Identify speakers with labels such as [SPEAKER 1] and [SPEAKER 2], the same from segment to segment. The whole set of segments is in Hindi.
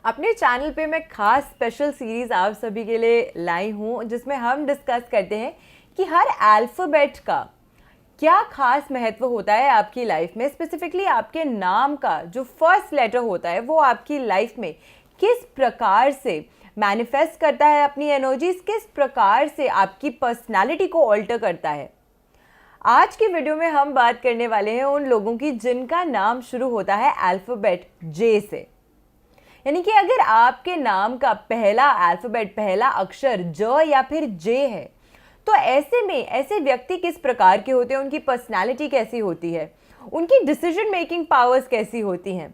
[SPEAKER 1] अपने चैनल पे मैं खास स्पेशल सीरीज आप सभी के लिए लाई हूँ जिसमें हम डिस्कस करते हैं कि हर अल्फ़ाबेट का क्या खास महत्व होता है आपकी लाइफ में। स्पेसिफिकली आपके नाम का जो फर्स्ट लेटर होता है वो आपकी लाइफ में किस प्रकार से मैनिफेस्ट करता है अपनी एनर्जीज, किस प्रकार से आपकी पर्सनालिटी को ऑल्टर करता है। आज की वीडियो में हम बात करने वाले हैं उन लोगों की जिनका नाम शुरू होता है अल्फ़ाबेट जे से। यानी कि अगर आपके नाम का पहला अल्फ़ाबेट, पहला अक्षर ज या फिर जे है, तो ऐसे में ऐसे व्यक्ति किस प्रकार के होते हैं, उनकी पर्सनालिटी कैसी होती है, उनकी डिसीजन मेकिंग पावर्स कैसी होती हैं,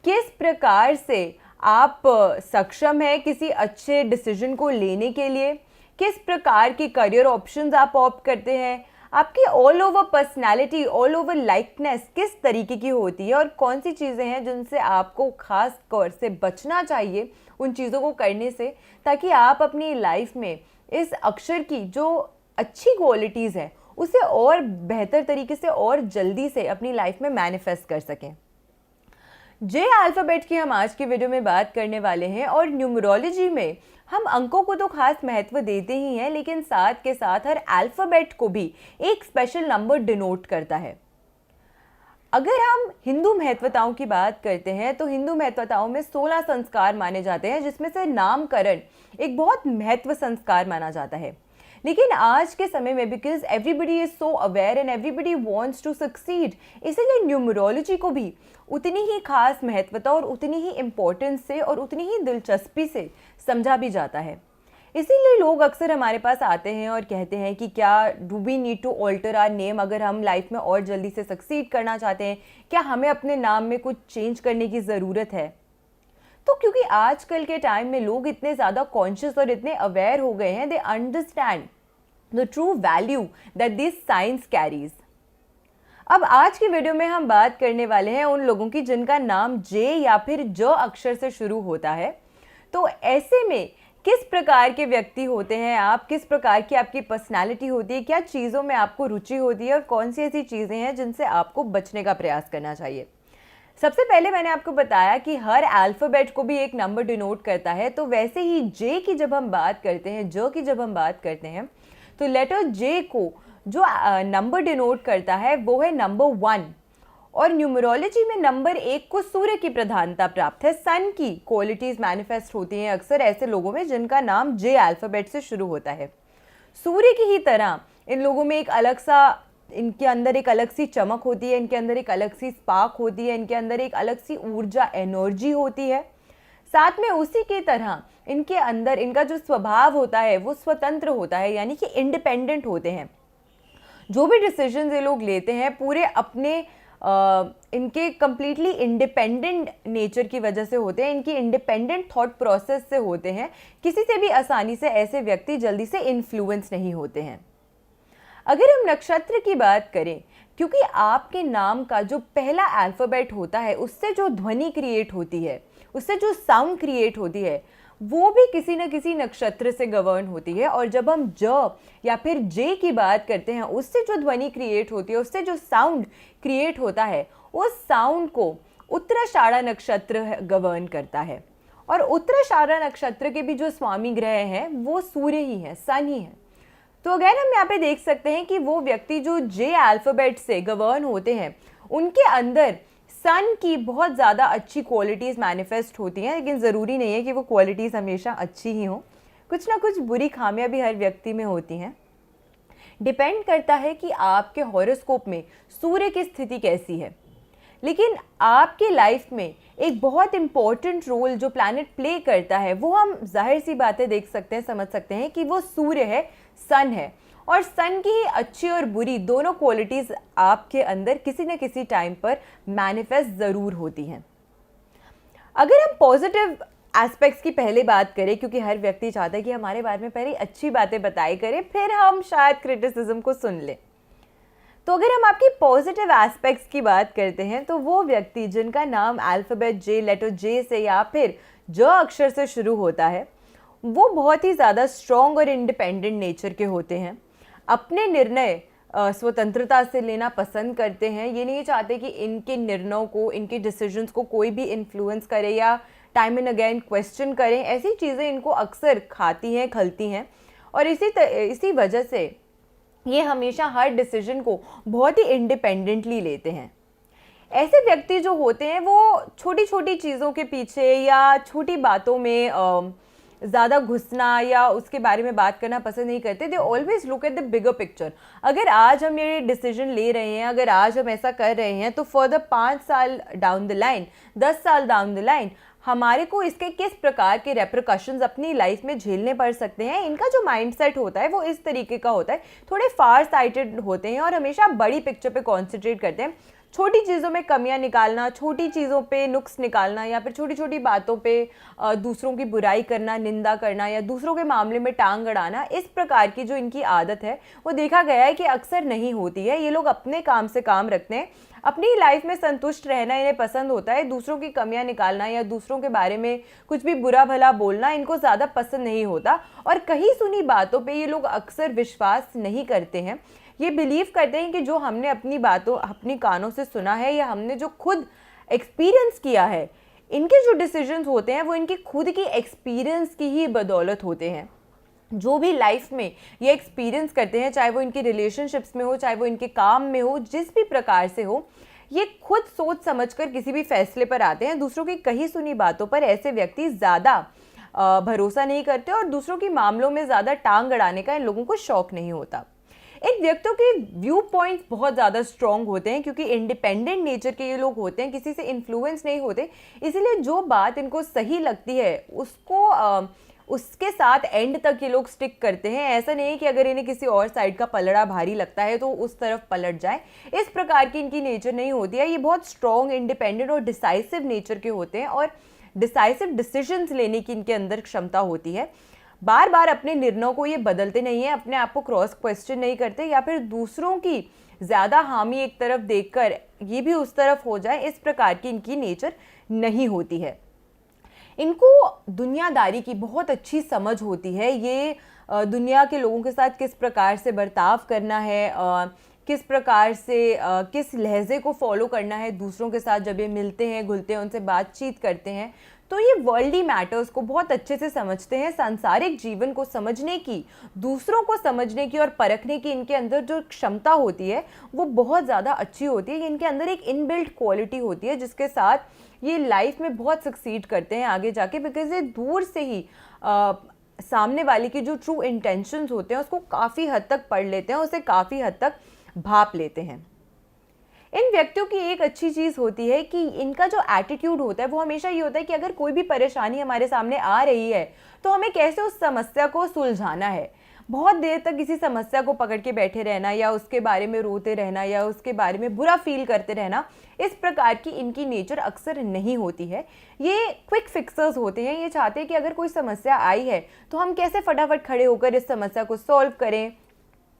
[SPEAKER 1] किस प्रकार से आप सक्षम हैं किसी अच्छे डिसीजन को लेने के लिए, किस प्रकार के करियर ऑप्शंस आप ऑप्ट करते हैं, आपकी all over personality, all over likeness किस तरीके की होती है और कौन सी चीज़ें हैं जिनसे आपको खास तौर से बचना चाहिए उन चीज़ों को करने से, ताकि आप अपनी लाइफ में इस अक्षर की जो अच्छी क्वालिटीज़ हैं उसे और बेहतर तरीके से और जल्दी से अपनी लाइफ में मैनिफेस्ट कर सकें। जे अल्फ़ाबेट की हम आज की वीडियो में बात करने वाले हैं और न्यूमरोलॉजी में हम अंकों को तो खास महत्व देते ही हैं, लेकिन साथ के साथ हर अल्फ़ाबेट को भी एक स्पेशल नंबर डिनोट करता है। अगर हम हिंदू महत्वताओं की बात करते हैं तो हिंदू महत्वताओं में 16 संस्कार माने जाते हैं, जिसमें से नामकरण एक बहुत महत्व संस्कार माना जाता है। लेकिन आज के समय में because everybody is so aware and everybody wants to succeed, इसीलिए न्यूमरोलॉजी को भी उतनी ही खास महत्वता और उतनी ही इम्पोर्टेंस से और उतनी ही दिलचस्पी से समझा भी जाता है। इसीलिए लोग अक्सर हमारे पास आते हैं और कहते हैं कि क्या do we need to alter our name, अगर हम लाइफ में और जल्दी से सक्सीड करना चाहते हैं क्या हमें अपने नाम में कुछ चेंज करने की ज़रूरत है। तो क्योंकि आजकल के टाइम में लोग इतने ज़्यादा कॉन्शियस और इतने अवेयर हो गए हैं, they understand the true value that this science carries. अब आज की वीडियो में हम बात करने वाले हैं उन लोगों की जिनका नाम जे या फिर ज अक्षर से शुरू होता है। तो ऐसे में किस प्रकार के व्यक्ति होते हैं आप, किस प्रकार की आपकी पर्सनालिटी होती है, क्या चीज़ों में आपको रुचि होती है और कौन सी ऐसी चीज़ें हैं जिनसे आपको बचने का प्रयास करना चाहिए। सबसे पहले मैंने आपको बताया कि हर अल्फ़ाबेट को भी एक नंबर डिनोट करता है, तो वैसे ही जे की जब हम बात करते हैं, ज की जब हम बात करते हैं, तो लेटर जे को जो नंबर डिनोट करता है वो है नंबर 1। और न्यूमरोलॉजी में नंबर 1 को सूर्य की प्रधानता प्राप्त है, सन की क्वालिटीज़ मैनिफेस्ट होती हैं अक्सर ऐसे लोगों में जिनका नाम जे अल्फ़ाबेट से शुरू होता है। सूर्य की ही तरह इन लोगों में एक अलग सा, इनके अंदर एक अलग सी चमक होती है, इनके अंदर एक अलग सी स्पार्क होती है, इनके अंदर एक अलग सी ऊर्जा, एनर्जी होती है। साथ में उसी की तरह इनके अंदर इनका जो स्वभाव होता है वो स्वतंत्र होता है, यानी कि इंडिपेंडेंट होते हैं। जो भी डिसीजन ये लोग लेते हैं पूरे अपने इनके कंप्लीटली इंडिपेंडेंट नेचर की वजह से होते हैं, इनकी इंडिपेंडेंट थॉट प्रोसेस से होते हैं। किसी से भी आसानी से ऐसे व्यक्ति जल्दी से इन्फ्लुएंस नहीं होते हैं। अगर हम नक्षत्र की बात करें, क्योंकि आपके नाम का जो पहला अल्फ़ाबेट होता है उससे जो ध्वनि क्रिएट होती है, उससे जो साउंड क्रिएट होती है, वो भी किसी न किसी नक्षत्र से गवर्न होती है। और जब हम ज या फिर जे की बात करते हैं, उससे जो ध्वनि क्रिएट होती है, उससे जो साउंड क्रिएट होता है, उस साउंड को उत्तराषाढ़ा नक्षत्र गवर्न करता है। और उत्तराषाढ़ा नक्षत्र के भी जो स्वामी ग्रह हैं वो सूर्य ही हैं, सन ही हैं। तो अगेन हम यहाँ पे देख सकते हैं कि वो व्यक्ति जो जे अल्फ़ाबेट से गवर्न होते हैं उनके अंदर सन की बहुत ज़्यादा अच्छी क्वालिटीज़ मैनिफेस्ट होती हैं, लेकिन ज़रूरी नहीं है कि वो क्वालिटीज़ हमेशा अच्छी ही हों, कुछ ना कुछ बुरी खामियां भी हर व्यक्ति में होती हैं। डिपेंड करता है कि आपके हॉरोस्कोप में सूर्य की स्थिति कैसी है। लेकिन आपकी लाइफ में एक बहुत इम्पॉर्टेंट रोल जो प्लैनेट प्ले करता है वो हम जाहिर सी बातें देख सकते हैं, समझ सकते हैं कि वो सूर्य है, सन है। और सन की ही अच्छी और बुरी दोनों क्वालिटीज़ आपके अंदर किसी न किसी टाइम पर मैनिफेस्ट ज़रूर होती हैं। अगर हम पॉजिटिव एस्पेक्ट्स की पहले बात करें, क्योंकि हर व्यक्ति चाहता है कि हमारे बारे में पहले अच्छी बातें बताई करें, फिर हम शायद क्रिटिसिज्म को सुन लें। तो अगर हम आपकी पॉजिटिव एस्पेक्ट्स की बात करते हैं तो वो व्यक्ति जिनका नाम अल्फ़ाबेट जे, लेटर जे से या फिर ज अक्षर से शुरू होता है, वो बहुत ही ज़्यादा स्ट्रॉन्ग और इंडिपेंडेंट नेचर के होते हैं। अपने निर्णय स्वतंत्रता से लेना पसंद करते हैं। ये नहीं चाहते कि इनके निर्णयों को, इनके डिसीजंस को कोई भी इन्फ्लुएंस करे या टाइम एंड अगेन क्वेश्चन करें, ऐसी चीज़ें इनको अक्सर खाती हैं, खलती हैं। और इसी वजह से ये हमेशा हर डिसीजन को बहुत ही इंडिपेंडेंटली लेते हैं। ऐसे व्यक्ति जो होते हैं वो छोटी छोटी चीज़ों के पीछे या छोटी बातों में ज़्यादा घुसना या उसके बारे में बात करना पसंद नहीं करते। They always look at the bigger picture. अगर आज हम ये डिसीजन ले रहे हैं, अगर आज हम ऐसा कर रहे हैं, तो फॉर द 5 साल डाउन द लाइन, 10 साल डाउन द लाइन हमारे को इसके किस प्रकार के रेपरकशंस अपनी लाइफ में झेलने पड़ सकते हैं। इनका जो माइंडसेट होता है वो इस तरीके का होता है, थोड़े फार साइटेड होते हैं और हमेशा बड़ी पिक्चर पे कॉन्सेंट्रेट करते हैं। छोटी चीज़ों में कमियां निकालना, छोटी चीज़ों पे नुक्स निकालना या फिर छोटी छोटी बातों पे दूसरों की बुराई करना, निंदा करना या दूसरों के मामले में टांग अड़ाना, इस प्रकार की जो इनकी आदत है वो देखा गया है कि अक्सर नहीं होती है। ये लोग अपने काम से काम रखते हैं, अपनी लाइफ में संतुष्ट रहना इन्हें पसंद होता है। दूसरों की कमियां निकालना या दूसरों के बारे में कुछ भी बुरा भला बोलना इनको ज़्यादा पसंद नहीं होता। और कहीं सुनी बातों पे ये लोग अक्सर विश्वास नहीं करते हैं। ये बिलीव करते हैं कि जो हमने अपनी बातों, अपनी कानों से सुना है या हमने जो खुद एक्सपीरियंस किया है, इनके जो डिसीजंस होते हैं वो इनकी खुद की एक्सपीरियंस की ही बदौलत होते हैं। जो भी लाइफ में ये एक्सपीरियंस करते हैं, चाहे वो इनकी रिलेशनशिप्स में हो, चाहे वो इनके काम में हो, जिस भी प्रकार से हो, ये खुद सोच समझकर किसी भी फैसले पर आते हैं। दूसरों की कही सुनी बातों पर ऐसे व्यक्ति ज़्यादा भरोसा नहीं करते और दूसरों के मामलों में ज़्यादा टांग अड़ाने का इन लोगों को शौक नहीं होता। इन व्यक्तियों के व्यू पॉइंट्स बहुत ज़्यादा स्ट्रॉन्ग होते हैं क्योंकि इंडिपेंडेंट नेचर के ये लोग होते हैं, किसी से इन्फ्लुएंस नहीं होते। इसीलिए जो बात इनको सही लगती है उसके साथ एंड तक ये लोग स्टिक करते हैं। ऐसा नहीं है कि अगर इन्हें किसी और साइड का पलड़ा भारी लगता है तो उस तरफ पलट जाए, इस प्रकार की इनकी नेचर नहीं होती है। ये बहुत स्ट्रॉन्ग, इंडिपेंडेंट और डिसाइसिव नेचर के होते हैं और डिसाइसिव डिसीजंस लेने की इनके अंदर क्षमता होती है। बार बार अपने निर्णयों को ये बदलते नहीं है, अपने आप को क्रॉस क्वेश्चन नहीं करते या फिर दूसरों की ज़्यादा हामी एक तरफ देखकर ये भी उस तरफ हो जाए, इस प्रकार की इनकी नेचर नहीं होती है। इनको दुनियादारी की बहुत अच्छी समझ होती है। ये दुनिया के लोगों के साथ किस प्रकार से बर्ताव करना है, किस प्रकार से किस लहजे को फॉलो करना है दूसरों के साथ जब ये मिलते हैं, घुलते हैं, उनसे बातचीत करते हैं, तो ये वर्ल्डली मैटर्स को बहुत अच्छे से समझते हैं। सांसारिक जीवन को समझने की, दूसरों को समझने की और परखने की इनके अंदर जो क्षमता होती है वो बहुत ज़्यादा अच्छी होती है। इनके अंदर एक इनबिल्ट क्वालिटी होती है जिसके साथ ये लाइफ में बहुत सक्सीड करते हैं आगे जाके, बिकॉज ये दूर से ही सामने वाले की जो ट्रू इंटेंशंस होते हैं उसको काफ़ी हद तक पढ़ लेते हैं, उसे काफ़ी हद तक भाप लेते हैं। इन व्यक्तियों की एक अच्छी चीज़ होती है कि इनका जो एटीट्यूड होता है वो हमेशा ये होता है कि अगर कोई भी परेशानी हमारे सामने आ रही है तो हमें कैसे उस समस्या को सुलझाना है। बहुत देर तक किसी समस्या को पकड़ के बैठे रहना या उसके बारे में रोते रहना या उसके बारे में बुरा फील करते रहना, इस प्रकार की इनकी नेचर अक्सर नहीं होती है। ये क्विक फिक्सर्स होते हैं। ये चाहते हैं कि अगर कोई समस्या आई है तो हम कैसे फटाफट खड़े होकर इस समस्या को सॉल्व करें।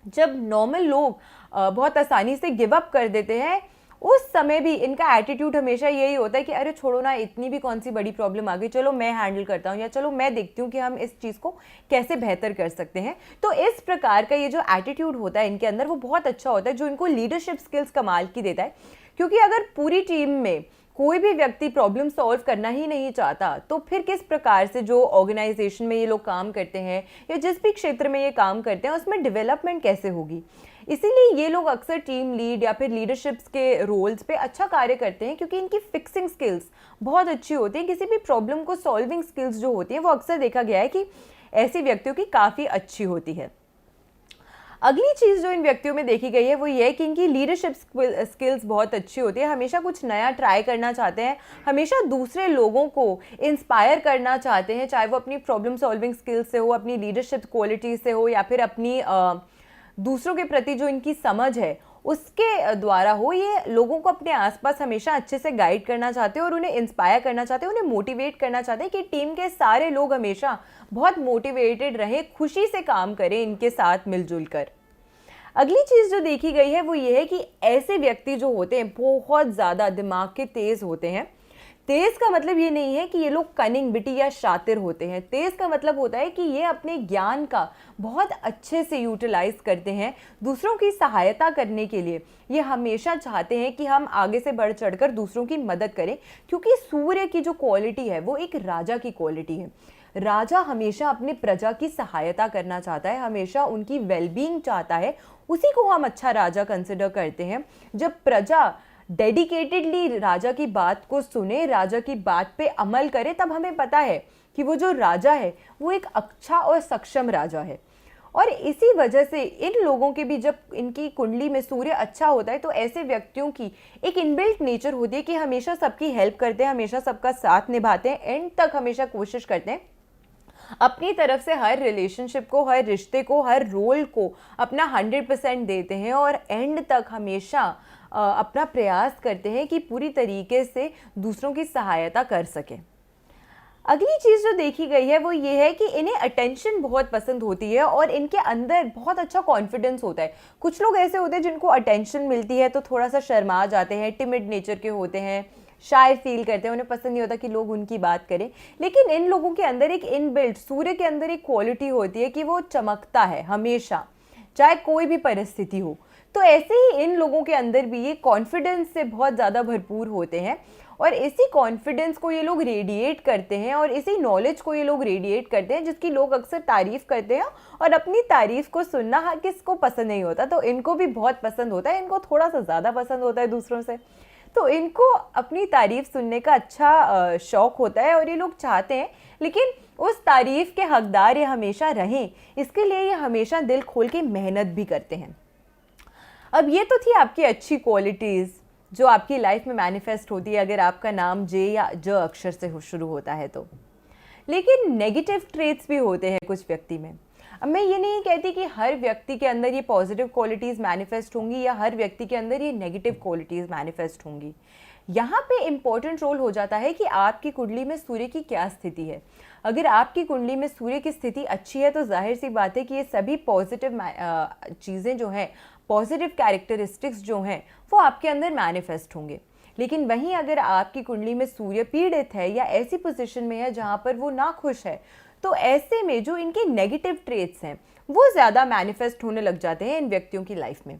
[SPEAKER 1] जब नॉर्मल लोग बहुत आसानी से गिव अप कर देते हैं, उस समय भी इनका एटीट्यूड हमेशा यही होता है कि अरे छोड़ो ना, इतनी भी कौन सी बड़ी प्रॉब्लम आ गई, चलो मैं हैंडल करता हूँ या चलो मैं देखती हूँ कि हम इस चीज़ को कैसे बेहतर कर सकते हैं। तो इस प्रकार का ये जो एटीट्यूड होता है इनके अंदर वो बहुत अच्छा होता है, जो इनको लीडरशिप स्किल्स कमाल की देता है। क्योंकि अगर पूरी टीम में कोई भी व्यक्ति प्रॉब्लम सॉल्व करना ही नहीं चाहता तो फिर किस प्रकार से जो ऑर्गेनाइजेशन में ये लोग काम करते हैं या जिस भी क्षेत्र में ये काम करते हैं उसमें डेवलपमेंट कैसे होगी। इसीलिए ये लोग अक्सर टीम लीड या फिर लीडरशिप्स के रोल्स पे अच्छा कार्य करते हैं क्योंकि इनकी फिक्सिंग स्किल्स बहुत अच्छी होती है। किसी भी प्रॉब्लम को सॉल्विंग स्किल्स जो होती हैं वो अक्सर देखा गया है कि ऐसे व्यक्तियों की काफ़ी अच्छी होती है। अगली चीज़ जो इन व्यक्तियों में देखी गई है वो ये है कि इनकी लीडरशिप स्किल्स बहुत अच्छी होती है। हमेशा कुछ नया ट्राई करना चाहते हैं, हमेशा दूसरे लोगों को इंस्पायर करना चाहते हैं, चाहे वो अपनी प्रॉब्लम सॉल्विंग स्किल्स से हो, अपनी लीडरशिप क्वालिटी से हो या फिर अपनी दूसरों के प्रति जो इनकी समझ है उसके द्वारा हो। ये लोगों को अपने आसपास हमेशा अच्छे से गाइड करना चाहते हैं और उन्हें इंस्पायर करना चाहते हैं, उन्हें मोटिवेट करना चाहते हैं कि टीम के सारे लोग हमेशा बहुत मोटिवेटेड रहें, खुशी से काम करें इनके साथ मिलजुल कर। अगली चीज़ जो देखी गई है वो ये है कि ऐसे व्यक्ति जो होते हैं बहुत ज़्यादा दिमाग के तेज़ होते हैं। तेज का मतलब ये नहीं है कि ये लोग कनिंग बिटी या शातिर होते हैं। तेज का मतलब होता है कि ये अपने ज्ञान का बहुत अच्छे से यूटिलाइज करते हैं दूसरों की सहायता करने के लिए। ये हमेशा चाहते हैं कि हम आगे से बढ़ चढ़कर दूसरों की मदद करें, क्योंकि सूर्य की जो क्वालिटी है वो एक राजा की क्वालिटी है। राजा हमेशा अपनी प्रजा की सहायता करना चाहता है, हमेशा उनकी वेलबींग चाहता है। उसी को हम अच्छा राजा कंसिडर करते हैं। जब प्रजा डेडिकेटेडली राजा की बात को सुने, राजा की बात पे अमल करे, तब हमें पता है कि वो जो राजा है वो एक अच्छा और सक्षम राजा है। और इसी वजह से इन लोगों के भी जब इनकी कुंडली में सूर्य अच्छा होता है तो ऐसे व्यक्तियों की एक इनबिल्ट नेचर होती है कि हमेशा सबकी हेल्प करते हैं, हमेशा सबका साथ निभाते हैं, एंड तक हमेशा कोशिश करते हैं अपनी तरफ से हर रिलेशनशिप को, हर रिश्ते को, हर रोल को अपना 100% देते हैं और एंड तक हमेशा अपना प्रयास करते हैं कि पूरी तरीके से दूसरों की सहायता कर सकें। अगली चीज़ जो देखी गई है वो ये है कि इन्हें अटेंशन बहुत पसंद होती है और इनके अंदर बहुत अच्छा कॉन्फिडेंस होता है। कुछ लोग ऐसे होते हैं जिनको अटेंशन मिलती है तो थोड़ा सा शर्मा जाते हैं, टिमिड नेचर के होते हैं, शाय फील करते हैं, उन्हें पसंद नहीं होता कि लोग उनकी बात करें। लेकिन इन लोगों के अंदर एक इनबिल्ट, सूर्य के अंदर एक क्वालिटी होती है कि वो चमकता है हमेशा, चाहे कोई भी परिस्थिति हो। तो ऐसे ही इन लोगों के अंदर भी ये कॉन्फिडेंस से बहुत ज़्यादा भरपूर होते हैं और इसी कॉन्फिडेंस को ये लोग रेडिएट करते हैं और इसी नॉलेज को ये लोग रेडिएट करते हैं, जिसकी लोग अक्सर तारीफ़ करते हैं। और अपनी तारीफ़ को सुनना हर किसको पसंद नहीं होता, तो इनको भी बहुत पसंद होता है, इनको थोड़ा सा ज़्यादा पसंद होता है दूसरों से। तो इनको अपनी तारीफ़ सुनने का अच्छा शौक़ होता है और ये लोग चाहते हैं, लेकिन उस तारीफ़ के हकदार ये हमेशा रहें, इसके लिए ये हमेशा दिल खोल के मेहनत भी करते हैं। अब ये तो थी आपकी अच्छी क्वालिटीज़ जो आपकी लाइफ में मैनिफेस्ट होती है अगर आपका नाम जे या ज अक्षर से शुरू होता है तो। लेकिन नेगेटिव ट्रेट्स भी होते हैं कुछ व्यक्ति में। अब मैं ये नहीं कहती कि हर व्यक्ति के अंदर ये पॉजिटिव क्वालिटीज़ मैनिफेस्ट होंगी या हर व्यक्ति के अंदर ये नेगेटिव क्वालिटीज़ मैनिफेस्ट होंगी। यहाँ पे इम्पोर्टेंट रोल हो जाता है कि आपकी कुंडली में सूर्य की क्या स्थिति है। अगर आपकी कुंडली में सूर्य की स्थिति अच्छी है तो जाहिर सी बात है कि ये सभी पॉजिटिव चीज़ें जो हैं, पॉजिटिव कैरेक्टरिस्टिक्स जो हैं, वो आपके अंदर मैनिफेस्ट होंगे। लेकिन वहीं अगर आपकी कुंडली में सूर्य पीड़ित है या ऐसी पोजीशन में है जहाँ पर वो नाखुश है, तो ऐसे में जो इनके नेगेटिव ट्रेट्स हैं वो ज़्यादा मैनिफेस्ट होने लग जाते हैं इन व्यक्तियों की लाइफ में।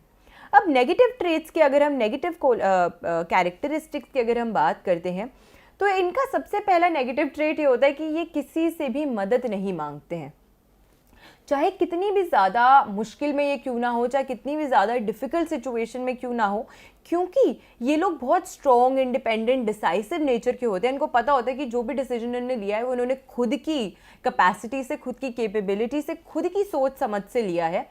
[SPEAKER 1] अब नेगेटिव ट्रेट्स की अगर हम नेगेटिव कैरेक्टरिस्टिक्स की अगर हम बात करते हैं तो इनका सबसे पहला नेगेटिव ट्रेट ये होता है कि ये किसी से भी मदद नहीं मांगते हैं। चाहे कितनी भी ज़्यादा मुश्किल में ये क्यों ना हो, चाहे कितनी भी ज़्यादा डिफ़िकल्ट सिचुएशन में क्यों ना हो, क्योंकि ये लोग बहुत स्ट्रॉन्ग, इंडिपेंडेंट, डिसाइसिव नेचर के होते हैं। इनको पता होता है कि जो भी डिसीजन उन्होंने लिया है वो उन्होंने खुद की कैपेसिटी से, खुद की कैपेबिलिटी से, खुद की सोच समझ से लिया है।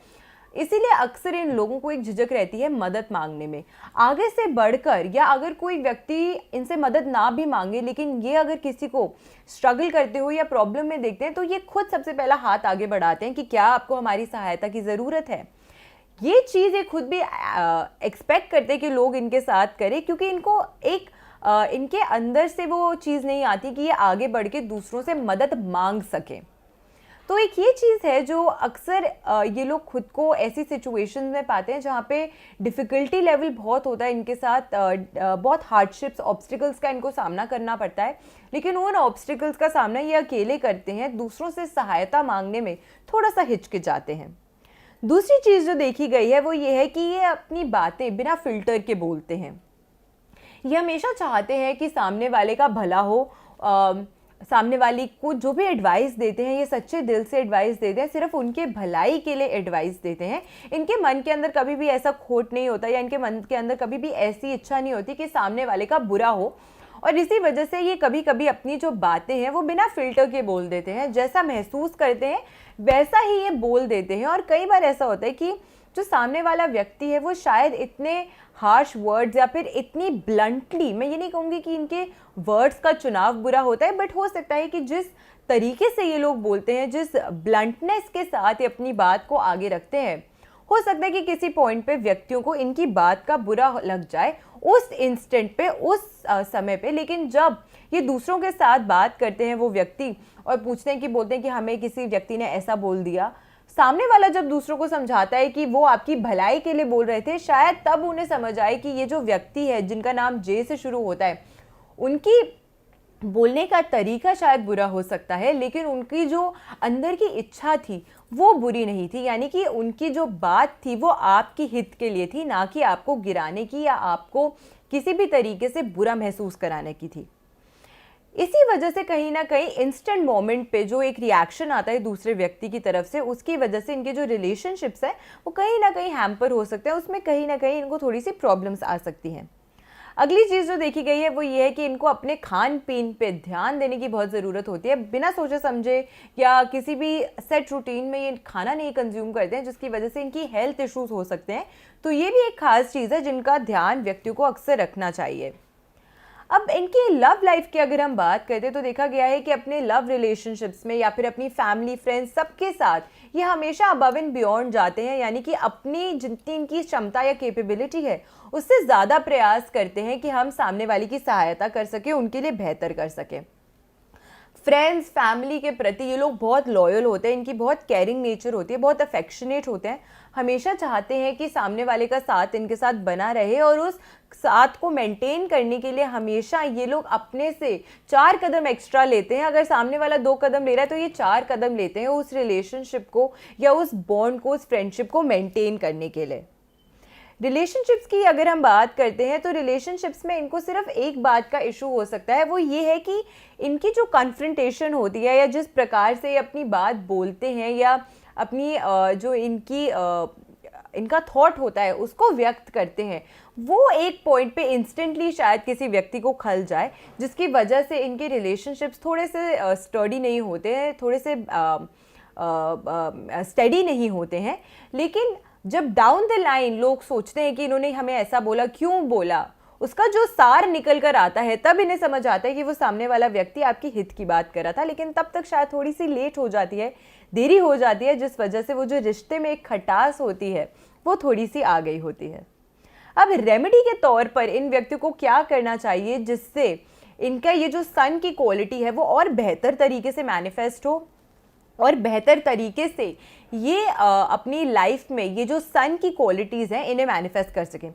[SPEAKER 1] इसीलिए अक्सर इन लोगों को एक झिझक रहती है मदद मांगने में। आगे से बढ़कर, या अगर कोई व्यक्ति इनसे मदद ना भी मांगे लेकिन ये अगर किसी को स्ट्रगल करते हो या प्रॉब्लम में देखते हैं तो ये खुद सबसे पहला हाथ आगे बढ़ाते हैं कि क्या आपको हमारी सहायता की ज़रूरत है। ये चीज़ ये खुद भी एक्सपेक्ट करते हैं कि लोग इनके साथ करें, क्योंकि इनको एक इनके अंदर से वो चीज़ नहीं आती कि ये आगे बढ़ के दूसरों से मदद मांग सकें। तो एक ये चीज़ है जो अक्सर ये लोग खुद को ऐसी सिचुएशन में पाते हैं जहाँ पे डिफ़िकल्टी लेवल बहुत होता है इनके साथ, बहुत हार्डशिप्स, ऑब्स्टिकल्स का इनको सामना करना पड़ता है। लेकिन उन ऑब्स्टिकल्स का सामना ये अकेले करते हैं, दूसरों से सहायता मांगने में थोड़ा सा हिचकिचाते हैं। दूसरी चीज़ जो देखी गई है वो ये है कि ये अपनी बातें बिना फ़िल्टर के बोलते हैं। ये हमेशा चाहते हैं कि सामने वाले का भला हो, सामने वाली को जो भी एडवाइस देते हैं ये सच्चे दिल से एडवाइस देते हैं, सिर्फ उनके भलाई के लिए एडवाइस देते हैं। इनके मन के अंदर कभी भी ऐसा खोट नहीं होता या इनके मन के अंदर कभी भी ऐसी इच्छा नहीं होती कि सामने वाले का बुरा हो। और इसी वजह से ये कभी कभी अपनी जो बातें हैं वो बिना फिल्टर के बोल देते हैं, जैसा महसूस करते हैं वैसा ही ये बोल देते हैं। और कई बार ऐसा होता है कि जो सामने वाला व्यक्ति है वो शायद इतने हार्श वर्ड्स या फिर इतनी ब्लंटली, मैं ये नहीं कहूँगी कि इनके वर्ड्स का चुनाव बुरा होता है, बट हो सकता है कि जिस तरीके से ये लोग बोलते हैं, जिस ब्लंटनेस के साथ ये अपनी बात को आगे रखते हैं, हो सकता है कि किसी पॉइंट पे व्यक्तियों को इनकी बात का बुरा लग जाए उस इंस्टेंट पे, उस समय पे। लेकिन जब ये दूसरों के साथ बात करते हैं वो व्यक्ति और पूछते हैं कि बोलते हैं कि हमें किसी व्यक्ति ने ऐसा बोल दिया, सामने वाला जब दूसरों को समझाता है कि वो आपकी भलाई के लिए बोल रहे थे, शायद तब उन्हें समझ आए कि ये जो व्यक्ति है जिनका नाम जे से शुरू होता है, उनकी बोलने का तरीका शायद बुरा हो सकता है, लेकिन उनकी जो अंदर की इच्छा थी वो बुरी नहीं थी। यानी कि उनकी जो बात थी वो आपकी हित के लिए थी, ना कि आपको गिराने की या आपको किसी भी तरीके से बुरा महसूस कराने की थी। इसी वजह से कहीं ना कहीं इंस्टेंट मोमेंट पे जो एक रिएक्शन आता है दूसरे व्यक्ति की तरफ से, उसकी वजह से इनके जो रिलेशनशिप्स हैं वो कहीं ना कहीं हैम्पर हो सकते हैं, उसमें कहीं ना कहीं इनको थोड़ी सी प्रॉब्लम्स आ सकती हैं। अगली चीज़ जो देखी गई है वो ये है कि इनको अपने खान पीन पे ध्यान देने की बहुत ज़रूरत होती है। बिना सोचे समझे या किसी भी सेट रूटीन में ये खाना नहीं कंज्यूम करते हैं, जिसकी वजह से इनकी हेल्थ इश्यूज हो सकते हैं। तो ये भी एक खास चीज़ है जिनका ध्यान व्यक्तियों को अक्सर रखना चाहिए। अब इनकी लव लाइफ की अगर हम बात करते हैं तो देखा गया है कि अपने लव रिलेशनशिप्स में या फिर अपनी फैमिली फ्रेंड्स सबके साथ ये हमेशा अबव एंड बियॉन्ड जाते हैं। यानी कि अपनी जितनी इनकी क्षमता या कैपेबिलिटी है उससे ज़्यादा प्रयास करते हैं कि हम सामने वाले की सहायता कर सकें, उनके लिए बेहतर कर सकें। फ्रेंड्स फैमिली के प्रति ये लोग बहुत लॉयल होते हैं, इनकी बहुत केयरिंग नेचर होती है, बहुत अफेक्शनेट होते हैं, हमेशा चाहते हैं कि सामने वाले का साथ इनके साथ बना रहे और उस साथ को मेंटेन करने के लिए हमेशा ये लोग अपने से 4 कदम एक्स्ट्रा लेते हैं। अगर सामने वाला 2 कदम ले रहा है तो ये 4 कदम लेते हैं उस रिलेशनशिप को या उस बॉन्ड को, उस फ्रेंडशिप को मेंटेन करने के लिए। रिलेशनशिप्स की अगर हम बात करते हैं तो रिलेशनशिप्स में इनको सिर्फ एक बात का इशू हो सकता है, वो ये है कि इनकी जो कन्फ्रंटेशन होती है या जिस प्रकार से अपनी बात बोलते हैं या अपनी जो इनका थॉट होता है उसको व्यक्त करते हैं, वो एक पॉइंट पे इंस्टेंटली शायद किसी व्यक्ति को खल जाए, जिसकी वजह से इनके रिलेशनशिप्स थोड़े से स्टडी नहीं होते हैं, थोड़े से स्टेडी नहीं होते हैं। लेकिन जब डाउन द लाइन लोग सोचते हैं कि इन्होंने हमें ऐसा बोला, क्यों बोला, उसका जो सार निकल कर आता है, तब इन्हें समझ आता है कि वो सामने वाला व्यक्ति आपकी हित की बात कर रहा था। लेकिन तब तक शायद थोड़ी सी लेट हो जाती है, देरी हो जाती है, जिस वजह से वो जो रिश्ते में एक खटास होती है वो थोड़ी सी आ गई होती है। अब रेमेडी के तौर पर इन व्यक्तियों को क्या करना चाहिए जिससे इनका ये जो सन की क्वालिटी है वो और बेहतर तरीके से मैनिफेस्ट हो और बेहतर तरीके से ये अपनी लाइफ में ये जो सन की क्वालिटीज़ हैं इन्हें मैनिफेस्ट कर सकें।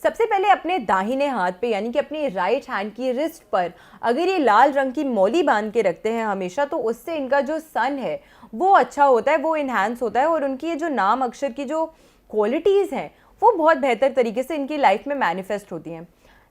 [SPEAKER 1] सबसे पहले अपने दाहिने हाथ पे यानी कि अपनी राइट हैंड की रिस्ट पर अगर ये लाल रंग की मौली बांध के रखते हैं हमेशा, तो उससे इनका जो सन है वो अच्छा होता है, वो इन्हांस होता है और उनकी ये जो नाम अक्षर की जो क्वालिटीज़ हैं वो बहुत बेहतर तरीके से इनकी लाइफ में मैनिफेस्ट होती हैं।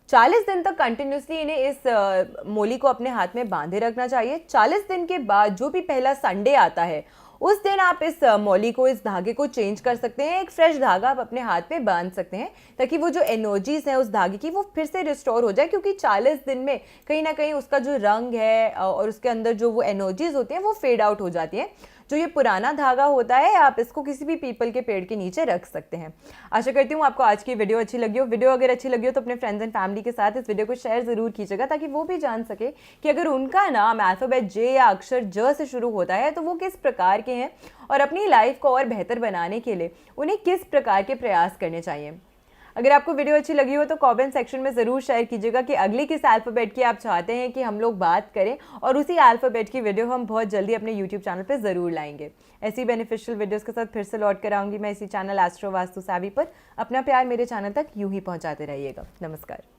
[SPEAKER 1] 40 दिन तक कंटिन्यूसली इन्हें इस मोली को अपने हाथ में बांधे रखना चाहिए। 40 दिन के बाद जो भी पहला संडे आता है उस दिन आप इस मौली को, इस धागे को चेंज कर सकते हैं, एक फ्रेश धागा आप अपने हाथ में बांध सकते हैं ताकि वो जो एनर्जीज हैं उस धागे की वो फिर से रिस्टोर हो जाए। क्योंकि 40 दिन में कहीं ना कहीं उसका जो रंग है और उसके अंदर जो वो एनर्जीज होती हैं वो फेड आउट हो जाती हैं। जो ये पुराना धागा होता है आप इसको किसी भी पीपल के पेड़ के नीचे रख सकते हैं। आशा करती हूँ आपको आज की वीडियो अच्छी लगी हो। वीडियो अगर अच्छी लगी हो तो अपने फ्रेंड्स एंड फैमिली के साथ इस वीडियो को शेयर जरूर कीजिएगा ताकि वो भी जान सके कि अगर उनका नाम अल्फाबेट जे या अक्षर ज से शुरू होता है तो वो किस प्रकार के हैं और अपनी लाइफ को और बेहतर बनाने के लिए उन्हें किस प्रकार के प्रयास करने चाहिए। अगर आपको वीडियो अच्छी लगी हो तो कमेंट सेक्शन में ज़रूर शेयर कीजिएगा कि अगली किस अल्फ़ाबेट की आप चाहते हैं कि हम लोग बात करें, और उसी अल्फ़ाबेट की वीडियो हम बहुत जल्दी अपने यूट्यूब चैनल पे ज़रूर लाएंगे। ऐसी बेनिफिशियल वीडियोस के साथ फिर से लौट कर आऊँगी मैं इसी चैनल एस्ट्रो वास्तु सावी पर। अपना प्यार मेरे चैनल तक यूं ही पहुँचाते रहिएगा। नमस्कार।